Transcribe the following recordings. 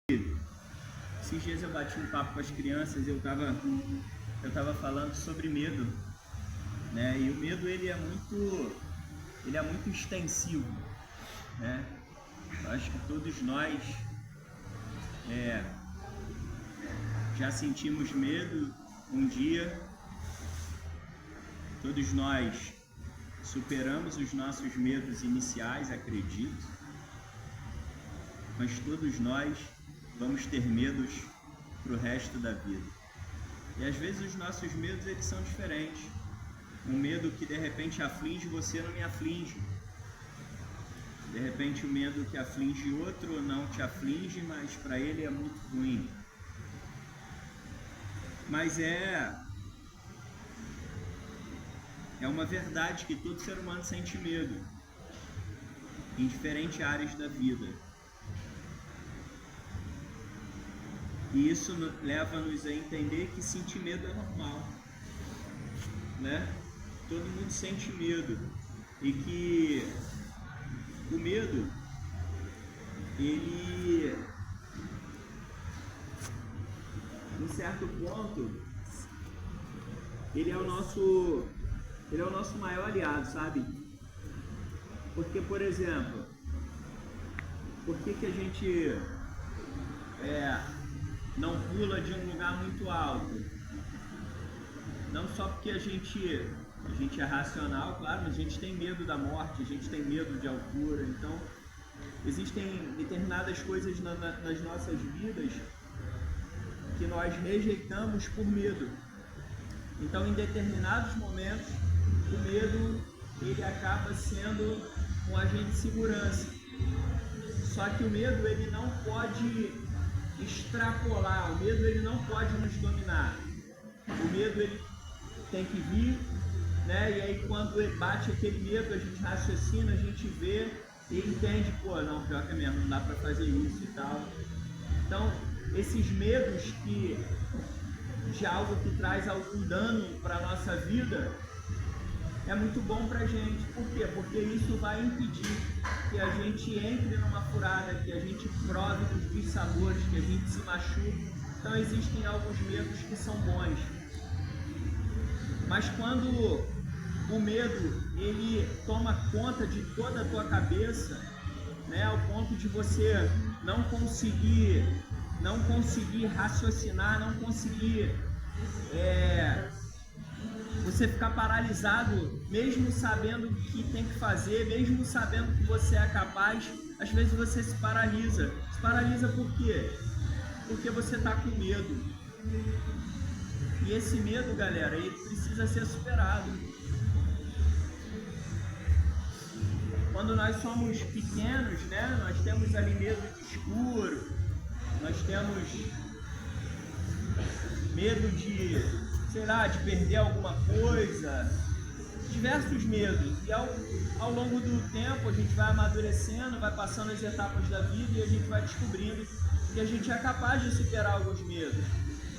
Esses dias eu bati um papo com as crianças e eu tava falando sobre medo, né? E o medo ele é muito extensivo, né? Eu acho que todos nós já sentimos medo um dia, todos nós superamos os nossos medos iniciais, acredito, mas todos nós vamos ter medos pro resto da vida. E às vezes os nossos medos eles são diferentes. Um medo que de repente aflige você não me aflige. De repente o medo que aflige outro não te aflige, mas para ele é muito ruim. Mas é uma verdade que todo ser humano sente medo em diferentes áreas da vida. E isso leva-nos a entender que sentir medo é normal, né? Todo mundo sente medo e que o medo, ele, em certo ponto, ele é o nosso maior aliado, sabe? Porque, por exemplo, por que a gente não pula de um lugar muito alto? Não só porque a gente é racional, claro, mas a gente tem medo da morte, a gente tem medo de altura. Então, existem determinadas coisas nas nossas vidas que nós rejeitamos por medo. Então, em determinados momentos, o medo ele acaba sendo um agente de segurança. Só que o medo ele não pode extrapolar, o medo ele não pode nos dominar. O medo ele tem que vir, né? E aí quando bate aquele medo, a gente raciocina, a gente vê e entende, pô, não, pior que é mesmo, não dá pra fazer isso e tal. Então, esses medos de algo que traz algum dano para nossa vida é muito bom pra gente. Por quê? Porque isso vai impedir que a gente entre numa furada, que a gente prove dos dissabores, que a gente se machuque. Então existem alguns medos que são bons. Mas quando o medo ele toma conta de toda a tua cabeça, né, ao ponto de você não conseguir raciocinar, não conseguir você ficar paralisado, mesmo sabendo o que tem que fazer, mesmo sabendo que você é capaz, às vezes você se paralisa. Se paralisa por quê? Porque você está com medo. E esse medo, galera, ele precisa ser superado. Quando nós somos pequenos, né, nós temos ali medo de escuro, nós temos medo de, sei lá, de perder alguma coisa, diversos medos. E ao longo do tempo a gente vai amadurecendo, vai passando as etapas da vida e a gente vai descobrindo que a gente é capaz de superar alguns medos,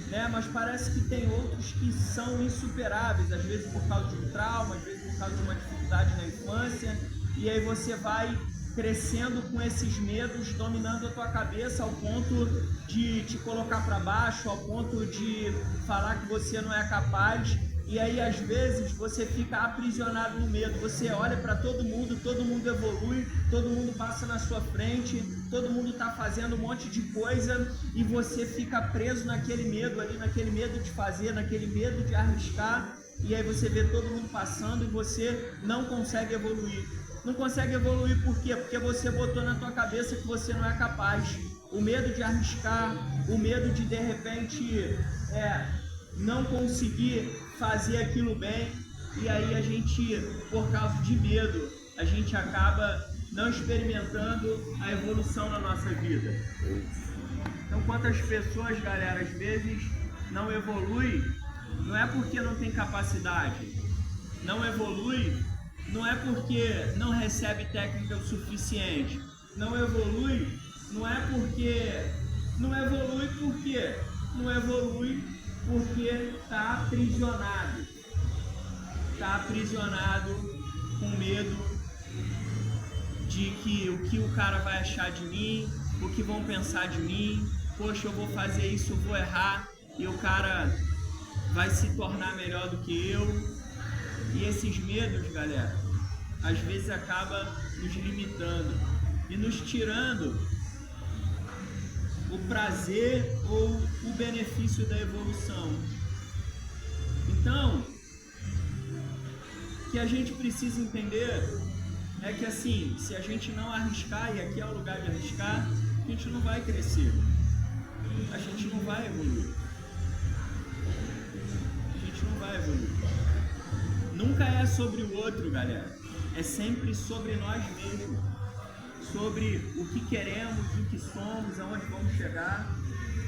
né? Mas parece que tem outros que são insuperáveis, às vezes por causa de um trauma, às vezes por causa de uma dificuldade na infância, e aí você vai crescendo com esses medos dominando a tua cabeça ao ponto de te colocar para baixo, ao ponto de falar que você não é capaz. E aí às vezes você fica aprisionado no medo. Você olha para todo mundo evolui, todo mundo passa na sua frente, todo mundo está fazendo um monte de coisa e você fica preso naquele medo ali, naquele medo de fazer, naquele medo de arriscar. E aí você vê todo mundo passando e você não consegue evoluir. Não consegue evoluir por quê? Porque você botou na tua cabeça que você não é capaz. O medo de arriscar, o medo de repente não conseguir fazer aquilo bem. E aí a gente, por causa de medo, a gente acaba não experimentando a evolução na nossa vida. Então quantas pessoas, galera, às vezes não evolui, não é porque não tem capacidade, não evolui. Não é porque não recebe técnica o suficiente. Não evolui porque está aprisionado. Está aprisionado com medo de que o cara vai achar de mim, o que vão pensar de mim, poxa, eu vou fazer isso, eu vou errar, e o cara vai se tornar melhor do que eu. E esses medos, galera, às vezes acaba nos limitando e nos tirando o prazer ou o benefício da evolução. Então, o que a gente precisa entender é que, assim, se a gente não arriscar, e aqui é o lugar de arriscar, a gente não vai crescer, a gente não vai evoluir, a gente não vai evoluir. Nunca é sobre o outro, galera, é sempre sobre nós mesmos, sobre o que queremos, o que somos, aonde vamos chegar.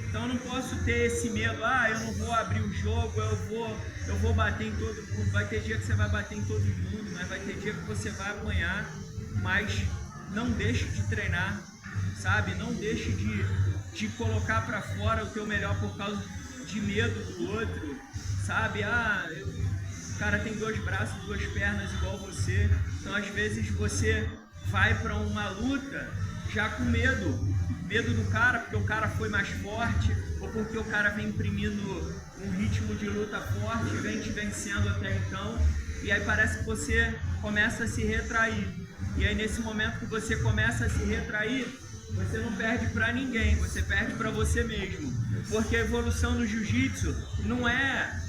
Então eu não posso ter esse medo, eu não vou abrir o jogo, eu vou bater em todo mundo. Vai ter dia que você vai bater em todo mundo, mas vai ter dia que você vai apanhar, mas não deixe de treinar, sabe? Não deixe de colocar para fora o teu melhor por causa de medo do outro, sabe? O cara tem 2 braços, 2 pernas igual você, então às vezes você vai para uma luta já com medo do cara, porque o cara foi mais forte, ou porque o cara vem imprimindo um ritmo de luta forte, vem te vencendo até então, e aí parece que você começa a se retrair. E aí nesse momento que você começa a se retrair, você não perde para ninguém, você perde para você mesmo. Porque a evolução do jiu-jitsu não é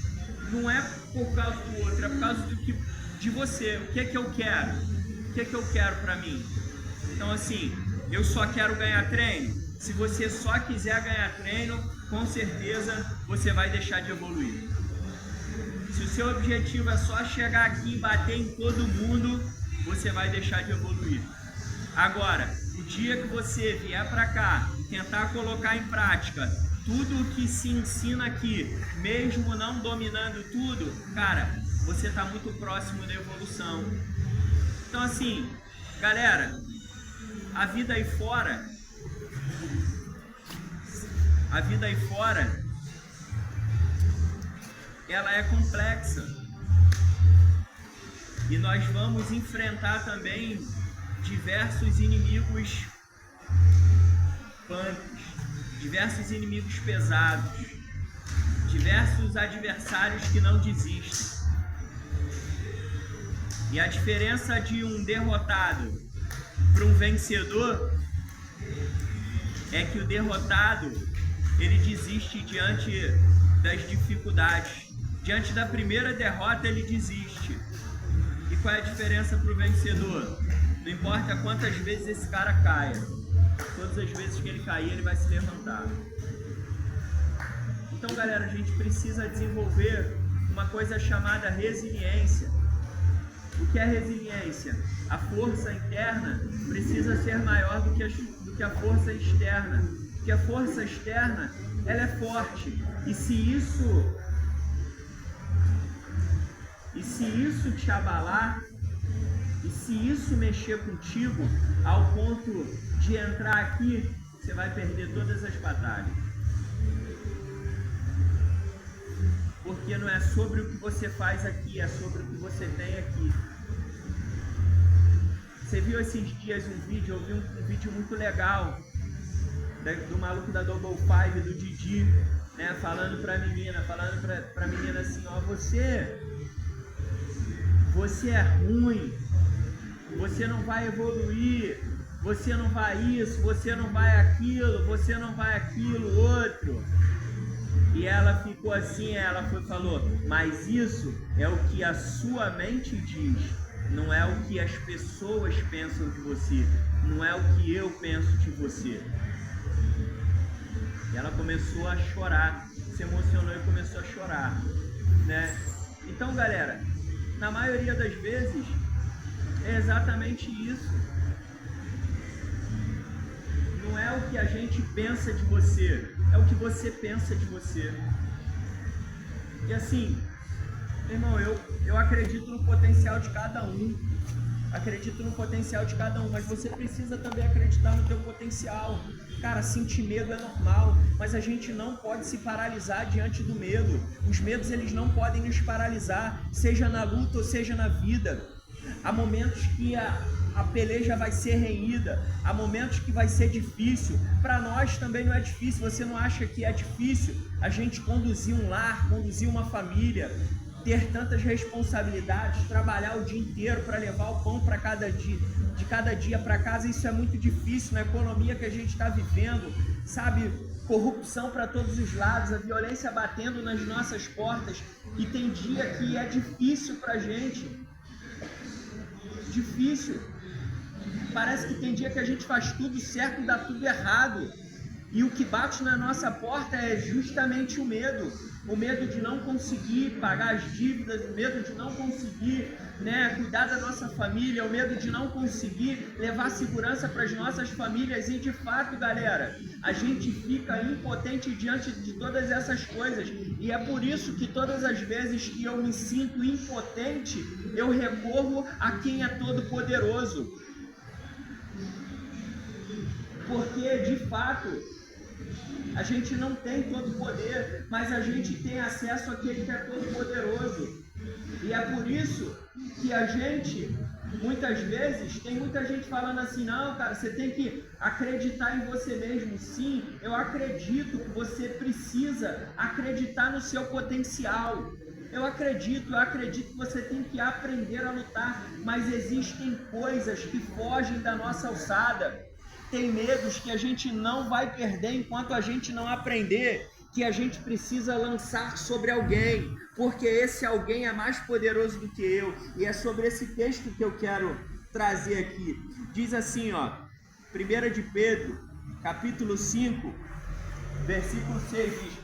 por causa do outro, é por causa de você. O que é que eu quero? O que é que eu quero para mim? Então assim, eu só quero ganhar treino. Se você só quiser ganhar treino, com certeza você vai deixar de evoluir. Se o seu objetivo é só chegar aqui e bater em todo mundo, você vai deixar de evoluir. Agora, o dia que você vier para cá, tentar colocar em prática tudo o que se ensina aqui, mesmo não dominando tudo, cara, você está muito próximo da evolução. Então assim, galera, a vida aí fora, ela é complexa. E nós vamos enfrentar também diversos inimigos punks, diversos inimigos pesados, diversos adversários que não desistem. E a diferença de um derrotado para um vencedor é que o derrotado, ele desiste diante das dificuldades. Diante da primeira derrota, ele desiste. E qual é a diferença para o vencedor? Não importa quantas vezes esse cara caia, todas as vezes que ele cair, ele vai se levantar. Então, galera, a gente precisa desenvolver uma coisa chamada resiliência. O que é resiliência? A força interna precisa ser maior do que a força externa. Porque a força externa, ela é forte. E se isso te abalar, e se isso mexer contigo ao ponto de entrar aqui, você vai perder todas as batalhas. Porque não é sobre o que você faz aqui, é sobre o que você tem aqui. Você viu esses dias um vídeo, eu vi um vídeo muito legal do maluco da Double Five, do Didi, né, falando pra menina assim, ó, você é ruim, você não vai evoluir, você não vai isso, você não vai aquilo, você não vai aquilo, outro. E ela ficou assim, falou, mas isso é o que a sua mente diz, não é o que as pessoas pensam de você, não é o que eu penso de você. E ela começou a chorar, se emocionou e começou a chorar, né? Então, galera, na maioria das vezes é exatamente isso. Não é o que a gente pensa de você, é o que você pensa de você. E assim, irmão, eu acredito no potencial de cada um. Mas você precisa também acreditar no teu potencial. Cara, sentir medo é normal, mas a gente não pode se paralisar diante do medo. Os medos, eles não podem nos paralisar, seja na luta ou seja na vida. Há momentos que a a peleja vai ser renhida, há momentos que vai ser difícil. Para nós também não é difícil. Você não acha que é difícil a gente conduzir um lar, conduzir uma família, ter tantas responsabilidades, trabalhar o dia inteiro para levar o pão para cada dia, de cada dia para casa? Isso é muito difícil na economia que a gente está vivendo, sabe? Corrupção para todos os lados, a violência batendo nas nossas portas, e tem dia que é difícil para a gente. Difícil. Parece que tem dia que a gente faz tudo certo e dá tudo errado. E o que bate na nossa porta é justamente o medo. O medo de não conseguir pagar as dívidas, o medo de não conseguir, cuidar da nossa família, o medo de não conseguir levar segurança para as nossas famílias. E de fato, galera, a gente fica impotente diante de todas essas coisas. E é por isso que todas as vezes que eu me sinto impotente, eu recorro a quem é todo poderoso. Porque, de fato, a gente não tem todo o poder, mas a gente tem acesso àquele que é todo poderoso. E é por isso que a gente, muitas vezes, tem muita gente falando assim: não, cara, você tem que acreditar em você mesmo. Sim, eu acredito que você precisa acreditar no seu potencial. Eu acredito que você tem que aprender a lutar, mas existem coisas que fogem da nossa alçada. Tem medos que a gente não vai perder enquanto a gente não aprender que a gente precisa lançar sobre alguém, porque esse alguém é mais poderoso do que eu. E é sobre esse texto que eu quero trazer aqui. Diz assim, 1 de Pedro, capítulo 5, versículo 6, diz: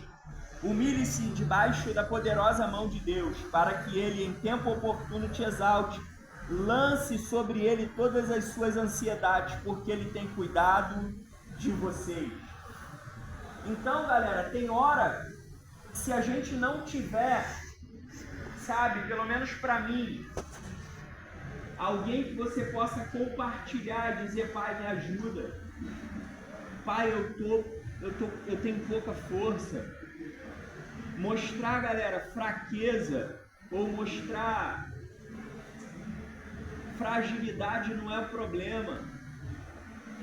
humilhe-se debaixo da poderosa mão de Deus, para que ele em tempo oportuno te exalte. Lance sobre ele todas as suas ansiedades, porque ele tem cuidado de vocês. Então, galera, tem hora que se a gente não tiver, sabe, pelo menos para mim, alguém que você possa compartilhar, dizer: pai, me ajuda, pai, eu tenho pouca força. Mostrar, galera, fraqueza ou mostrar fragilidade não é o problema.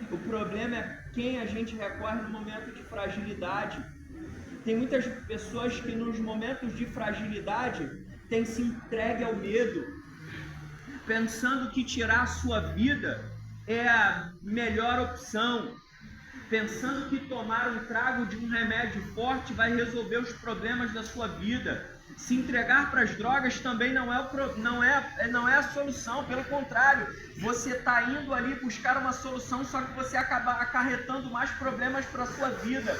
O problema é quem a gente recorre no momento de fragilidade. Tem muitas pessoas que nos momentos de fragilidade têm se entregue ao medo, pensando que tirar a sua vida é a melhor opção, pensando que tomar um trago de um remédio forte vai resolver os problemas da sua vida. Se entregar para as drogas também não é a solução, pelo contrário, você está indo ali buscar uma solução, só que você acaba acarretando mais problemas para a sua vida.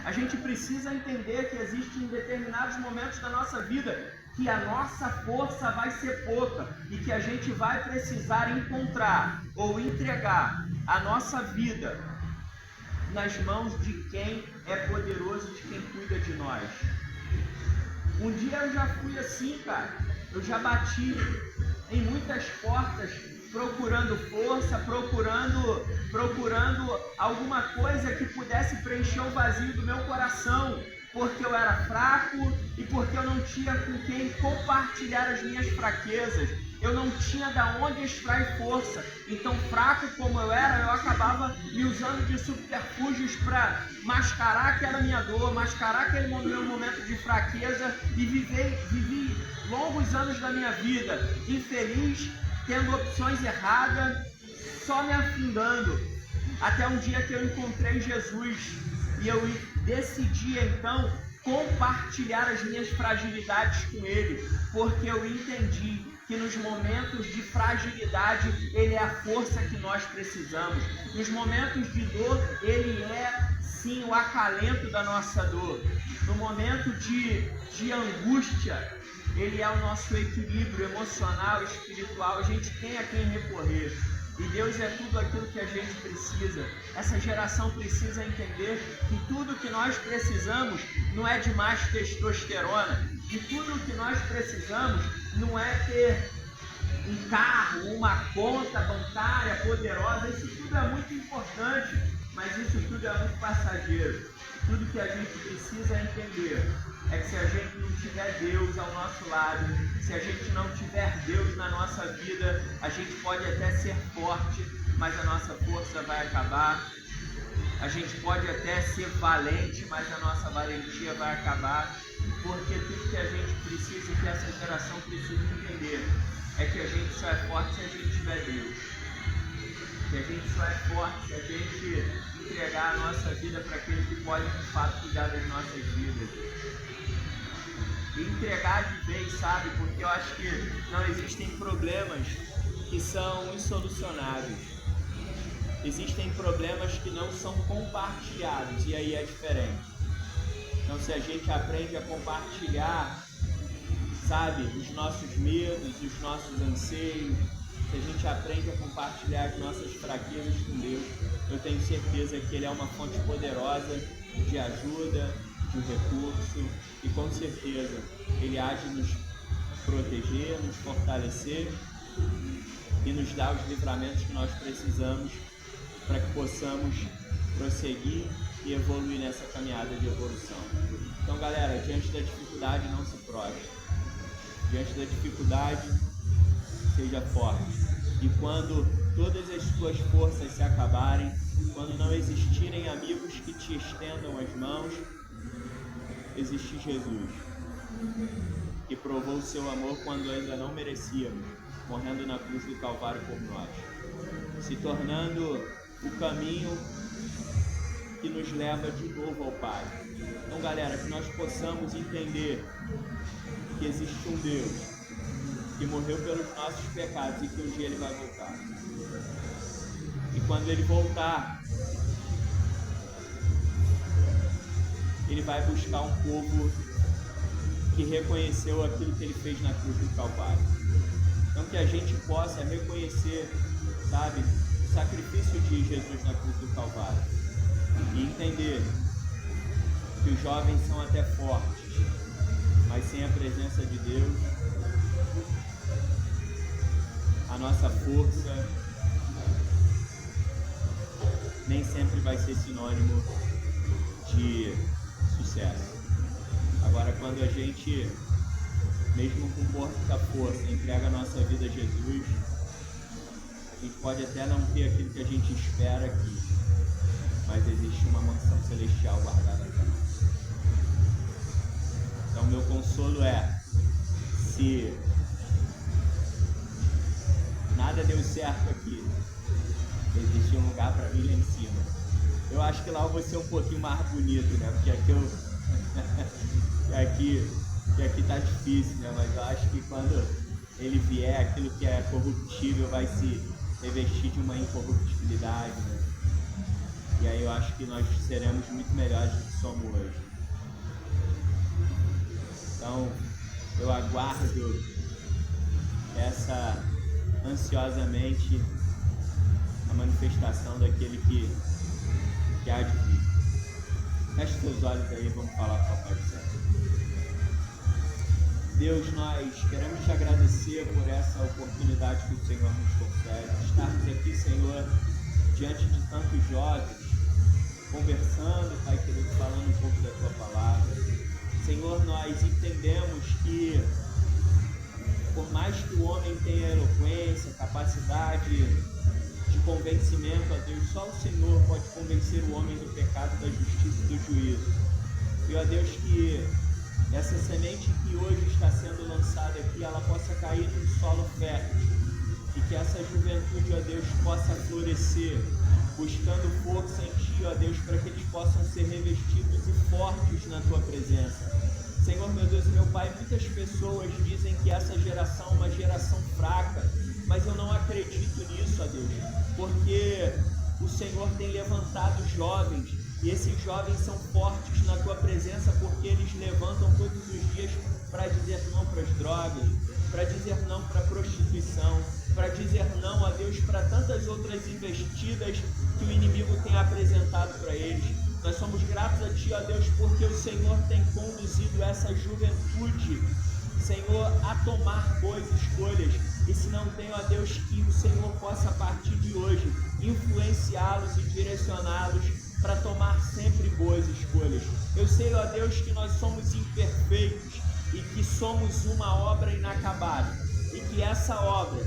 A gente precisa entender que existem determinados momentos da nossa vida que a nossa força vai ser pouca e que a gente vai precisar encontrar ou entregar a nossa vida nas mãos de quem é poderoso, de quem cuida de nós. Um dia eu já fui assim, cara. Eu já bati em muitas portas procurando força, procurando alguma coisa que pudesse preencher o vazio do meu coração, porque eu era fraco e porque eu não tinha com quem compartilhar as minhas fraquezas. Eu não tinha da onde extrair força. Então, fraco como eu era, eu acabava me usando de subterfúgios para mascarar aquela minha dor, mascarar aquele meu momento de fraqueza, e vivi longos anos da minha vida infeliz, tendo opções erradas, só me afundando. Até um dia que eu encontrei Jesus e eu decidi então compartilhar as minhas fragilidades com Ele, porque eu entendi que nos momentos de fragilidade Ele é a força que nós precisamos. Nos momentos de dor Ele é sim o acalento da nossa dor. No momento de angústia Ele é o nosso equilíbrio emocional e espiritual. A gente tem a quem recorrer. E Deus é tudo aquilo que a gente precisa. Essa geração precisa entender que tudo que nós precisamos não é de mais testosterona. E tudo que nós precisamos não é ter um carro, uma conta bancária poderosa. Isso tudo é muito importante. Mas isso tudo é muito passageiro. Tudo que a gente precisa entender é que se a gente não tiver Deus ao nosso lado, se a gente não tiver Deus na nossa vida, a gente pode até ser forte, mas a nossa força vai acabar. A gente pode até ser valente, mas a nossa valentia vai acabar. Porque tudo que a gente precisa e que essa geração precisa entender é que a gente só é forte se a gente tiver Deus. Que a gente só é forte se a gente entregar a nossa vida para aquele que pode de fato cuidar das nossas vidas. E entregar de vez, sabe? Porque eu acho que não existem problemas que são insolucionáveis. Existem problemas que não são compartilhados, e aí é diferente. Então, se a gente aprende a compartilhar, sabe, os nossos medos, os nossos anseios, se a gente aprende a compartilhar as nossas fraquezas com Deus, eu tenho certeza que Ele é uma fonte poderosa de ajuda, de recurso, e com certeza Ele há de nos proteger, nos fortalecer e nos dar os livramentos que nós precisamos para que possamos prosseguir e evoluir nessa caminhada de evolução. Então, galera, diante da dificuldade, não se prostre. Diante da dificuldade, seja forte. E quando todas as suas forças se acabarem, quando não existirem amigos que te estendam as mãos, existe Jesus, que provou o seu amor quando ainda não merecíamos, morrendo na cruz do Calvário por nós, se tornando o caminho que nos leva de novo ao Pai. Então, galera, que nós possamos entender que existe um Deus que morreu pelos nossos pecados e que um dia Ele vai voltar. E quando Ele voltar, Ele vai buscar um povo que reconheceu aquilo que Ele fez na cruz do Calvário. Então, que a gente possa reconhecer, sabe, o sacrifício de Jesus na cruz do Calvário e entender que os jovens são até fortes, mas sem a presença de Deus, a nossa força nem sempre vai ser sinônimo de sucesso. Agora, quando a gente, mesmo com pouca força, entrega a nossa vida a Jesus, a gente pode até não ter aquilo que a gente espera aqui, mas existe uma mansão celestial guardada para nós. Então, meu consolo é, se nada deu certo aqui, existe um lugar para mim lá em cima. Eu acho que lá eu vou ser um pouquinho mais bonito, né? Porque aqui tá difícil, né? Mas eu acho que quando Ele vier, aquilo que é corruptível vai se revestir de uma incorruptibilidade, né? E aí eu acho que nós seremos muito melhores do que somos hoje. Então, eu aguardo ansiosamente a manifestação daquele que há de vir. Feche seus olhos aí, vamos falar com o Papai do Céu. Deus, nós queremos te agradecer por essa oportunidade que o Senhor nos concede, estarmos aqui, Senhor, diante de tantos jovens, conversando, Pai querido, falando um pouco da Tua Palavra. Senhor, nós entendemos que, por mais que o homem tenha eloquência, capacidade de convencimento a Deus, só o Senhor pode convencer o homem do pecado, da justiça e do juízo. E, ó Deus, que essa semente que hoje está sendo lançada aqui, ela possa cair num solo fértil, e que essa juventude, ó Deus, possa florescer, buscando força em Ti, ó Deus, para que eles possam ser revestidos e fortes na Tua presença. Senhor, meu Deus e meu Pai, muitas pessoas dizem que essa geração é uma geração fraca, mas eu não acredito nisso, ó Deus, porque o Senhor tem levantado jovens, e esses jovens são fortes na Tua presença, porque eles levantam todos os dias para dizer não para as drogas, para dizer não para a prostituição, para dizer não, ó Deus, para tantas outras investidas que o inimigo tem apresentado para eles. Nós somos gratos a Ti, ó Deus, porque o Senhor tem conduzido essa juventude, Senhor, a tomar boas escolhas, E se não tem, ó Deus, que o Senhor possa, a partir de hoje, influenciá-los e direcioná-los para tomar sempre boas escolhas. Eu sei, ó Deus, que nós somos imperfeitos e que somos uma obra inacabada. E que essa obra,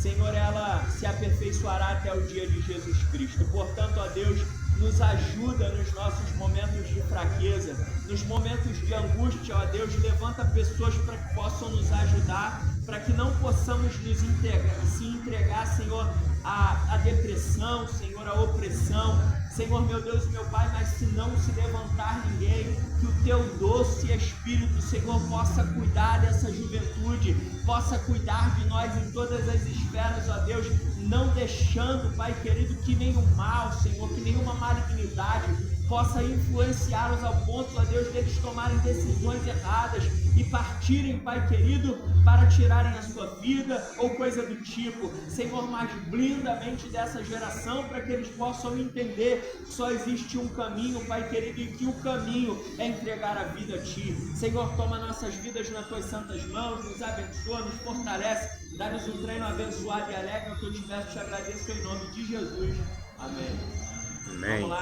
Senhor, ela se aperfeiçoará até o dia de Jesus Cristo. Portanto, ó Deus, nos ajuda nos nossos momentos de fraqueza, nos momentos de angústia, ó Deus, levanta pessoas para que possam nos ajudar, para que não possamos se entregar, Senhor, à depressão, Senhor, à opressão, Senhor, meu Deus e meu Pai, mas se não se levantar ninguém, que o Teu doce Espírito, Senhor, possa cuidar dessa juventude, possa cuidar de nós em todas as esferas, ó Deus, não deixando, Pai querido, que nenhum mal, Senhor, que nenhuma malignidade possa influenciá-los ao ponto, ó Deus, deles tomarem decisões erradas e partirem, Pai querido, para tirarem a sua vida ou coisa do tipo. Senhor, mas blinda a mente dessa geração para que eles possam entender que só existe um caminho, Pai querido, e que o caminho é entregar a vida a Ti. Senhor, toma nossas vidas nas Tuas santas mãos, nos abençoa, nos fortalece, dá-nos um treino abençoado e alegre. Eu te peço, te agradeço em nome de Jesus. Amém. Amém. Vamos lá.